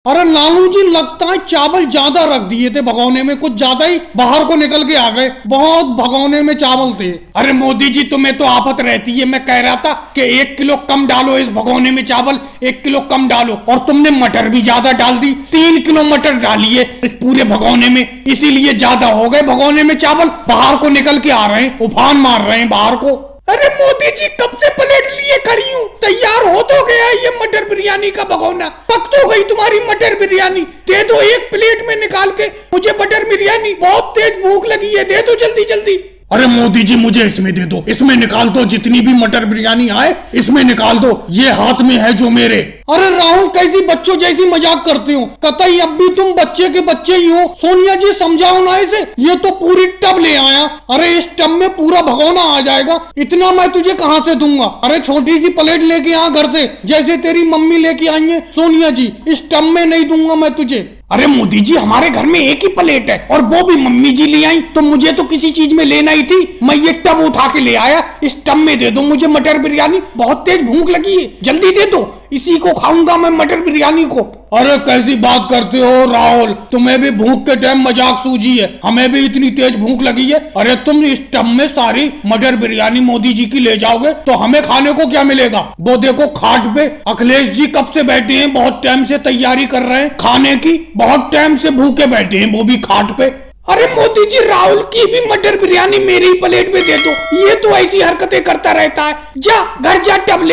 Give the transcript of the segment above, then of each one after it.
अरे लालू जी, लगता है चावल ज्यादा रख दिए थे भगोने में, कुछ ज्यादा ही बाहर को निकल के आ गए। बहुत भगोने में चावल थे। अरे मोदी जी, तुम्हें तो आफत रहती है। मैं कह रहा था कि 1 किलो कम डालो इस भगोने में चावल, 1 किलो कम डालो। और तुमने मटर भी ज्यादा डाल दी, 3 किलो मटर डालिए इस पूरे भगोने में, इसीलिए ज्यादा हो गए भगोने में चावल। बाहर को निकल के आ रहे हैं, उफान मार रहे हैं बाहर को। अरे मोदी जी, कब से प्लेट लिए खड़ी हूँ, तैयार हो तो गया ये मटर बिरयानी का भगोना। पक तो गई तुम्हारी मटर बिरयानी। दे दो एक प्लेट में निकाल के मुझे मटर बिरयानी, बहुत तेज भूख लगी है, दे दो जल्दी जल्दी। अरे मोदी जी, मुझे इसमें दे दो, इसमें निकाल दो, जितनी भी मटर बिरयानी आए इसमें निकाल दो, ये हाथ में है जो मेरे। अरे राहुल, कैसी बच्चों जैसी मजाक करते हो, कतई अब भी तुम बच्चे के बच्चे ही हो। सोनिया जी समझाओ ना इसे, ये तो पूरी टब ले आया। अरे इस टब में पूरा भगोना आ जाएगा, इतना मैं तुझे कहाँ से दूंगा। अरे छोटी सी प्लेट लेके आ घर से, जैसे तेरी मम्मी लेके आई है सोनिया जी, इस टब में नहीं दूंगा मैं तुझे। अरे मोदी जी, हमारे घर में एक ही प्लेट है और वो भी मम्मी जी ले आई, तो मुझे तो किसी चीज में लेना ही थी, मैं ये टब उठा के ले आया। इस टब में दे दो मुझे मटर बिरयानी, बहुत तेज भूख लगी है, जल्दी दे दो, इसी को खाऊंगा मैं मटर बिरयानी को। अरे कैसी बात करते हो राहुल, तुम्हें भी भूख के टाइम मजाक सूझी है, हमें भी इतनी तेज भूख लगी है। अरे तुम इस टब में सारी मटर बिरयानी मोदी जी की ले जाओगे तो हमें खाने को क्या मिलेगा। वो देखो खाट पे अखिलेश जी कब से बैठे हैं, बहुत टाइम से तैयारी कर रहे हैं खाने की, बहुत टाइम से भूखे बैठे हैं वो भी खाट पे। अरे मोदी जी, राहुल की भी मटर बिरयानी मेरी प्लेट में दे दो, ये तो ऐसी हरकतें करता रहता है। जा घर जा, टब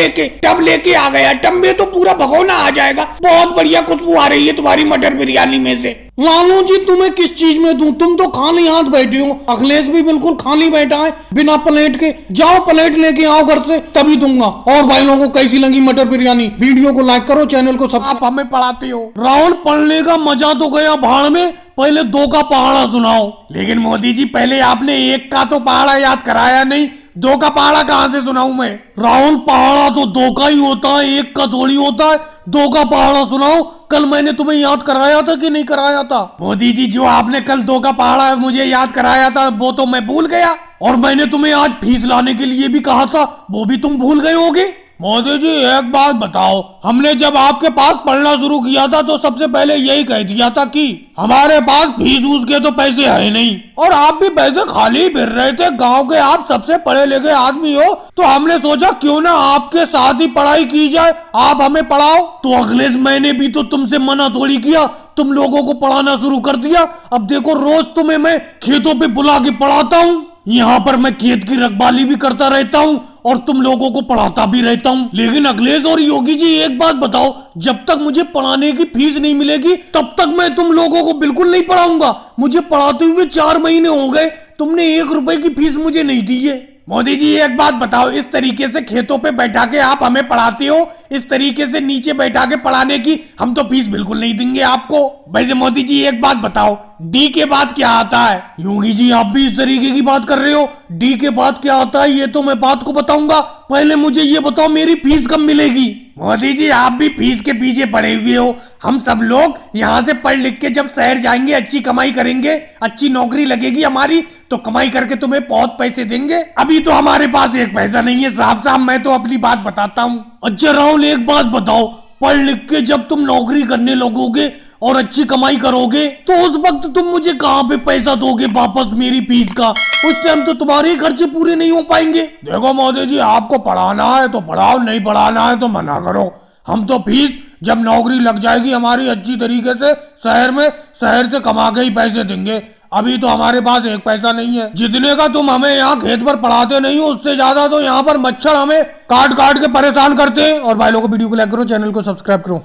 लेके आ गया, टब में तो पूरा भगोना आ जाएगा। बहुत बढ़िया खुशबू आ रही है तुम्हारी मटर बिरयानी में से। लालू जी, तुम्हें किस चीज में दूं, तुम तो खाली हाथ बैठे हो, अखिलेश भी बिल्कुल खाली बैठा है बिना प्लेट के। जाओ प्लेट लेके आओ घर से, तभी दूंगा। और भाई लोगों को कैसी लगी मटर बिरयानी, वीडियो को लाइक करो, चैनल को सब्सक्राइब। आप हमें पढ़ाते हो राहुल, पढ़ने का मजा तो गया भाड़ में, पहले 2 का पहाड़ा सुनाओ। लेकिन मोदी जी, पहले आपने 1 का तो पहाड़ा याद कराया नहीं, 2 का पहाड़ा कहां से सुनाऊं मैं। राहुल, पहाड़ा तो 2 का ही होता है, 1 का थोड़ी होता है। 2 का पहाड़ा सुनाओ, कल मैंने तुम्हें याद कराया था कि नहीं कराया था। मोदी जी, जो आपने कल 2 का पहाड़ा मुझे याद कराया था वो तो मैं भूल गया, और मैंने तुम्हें आज फीस लाने के लिए भी कहा था, वो भी तुम भूल गए होगे। मोदी जी, एक बात बताओ, हमने जब आपके पास पढ़ना शुरू किया था तो सबसे पहले यही कह दिया था कि हमारे पास फीस ऊस के तो पैसे है नहीं, और आप भी पैसे खाली ही फिर रहे थे। गांव के आप सबसे पढ़े लिखे आदमी हो, तो हमने सोचा क्यों ना आपके साथ ही पढ़ाई की जाए, आप हमें पढ़ाओ। तो अखिलेश, मैंने भी तो तुमसे मना थोड़ी किया, तुम लोगों को पढ़ाना शुरू कर दिया। अब देखो, रोज तुम्हें मैं खेतों पे बुला के पढ़ाता हूँ, यहाँ पर मैं खेत की रखवाली भी करता रहता हूँ और तुम लोगों को पढ़ाता भी रहता हूँ। लेकिन अखिलेश और योगी जी, एक बात बताओ, जब तक मुझे पढ़ाने की फीस नहीं मिलेगी तब तक मैं तुम लोगों को बिल्कुल नहीं पढ़ाऊंगा। मुझे पढ़ाते हुए 4 महीने हो गए, तुमने 1 रुपए की फीस मुझे नहीं दी है। मोदी जी, एक बात बताओ, इस तरीके से खेतों पे बैठा के आप हमें पढ़ाते हो, इस तरीके से नीचे बैठा के पढ़ाने की हम तो फीस बिल्कुल नहीं देंगे आपको। वैसे मोदी जी, एक बात बताओ, डी के बाद क्या आता है। योगी जी, आप भी इस तरीके की बात कर रहे हो, डी के बाद क्या आता है ये तो मैं बात को बताऊंगा, पहले मुझे ये बताओ मेरी फीस कब मिलेगी। मोदी जी, आप भी फीस के पीछे पड़े हुए हो। हम सब लोग यहाँ से पढ़ लिख के जब शहर जाएंगे, अच्छी कमाई करेंगे, अच्छी नौकरी लगेगी हमारी, तो कमाई करके तुम्हें बहुत पैसे देंगे। अभी तो हमारे पास 1 पैसा नहीं है साहब। मैं तो अपनी बात बताता हूँ। अच्छा राहुल, एक बात बताओ, पढ़ लिख के जब तुम नौकरी करने लगोगे और अच्छी कमाई करोगे तो उस वक्त तुम मुझे कहाँ पे पैसा दोगे वापस मेरी फीस का। उस टाइम तो तुम्हारे खर्चे पूरे नहीं हो पाएंगे। देखो मोदी जी, आपको पढ़ाना है तो पढ़ाओ, नहीं पढ़ाना है तो मना करो। हम तो फीस जब नौकरी लग जाएगी हमारी अच्छी तरीके से शहर में, शहर से कमा के ही पैसे देंगे। अभी तो हमारे पास 1 पैसा नहीं है। जितने का तुम हमें यहाँ खेत पर पढ़ाते नहीं हो, उससे ज्यादा तो यहाँ पर मच्छर हमें काट काट के परेशान करते हैं। और भाई लोगों को वीडियो को लाइक करो, चैनल को सब्सक्राइब करो।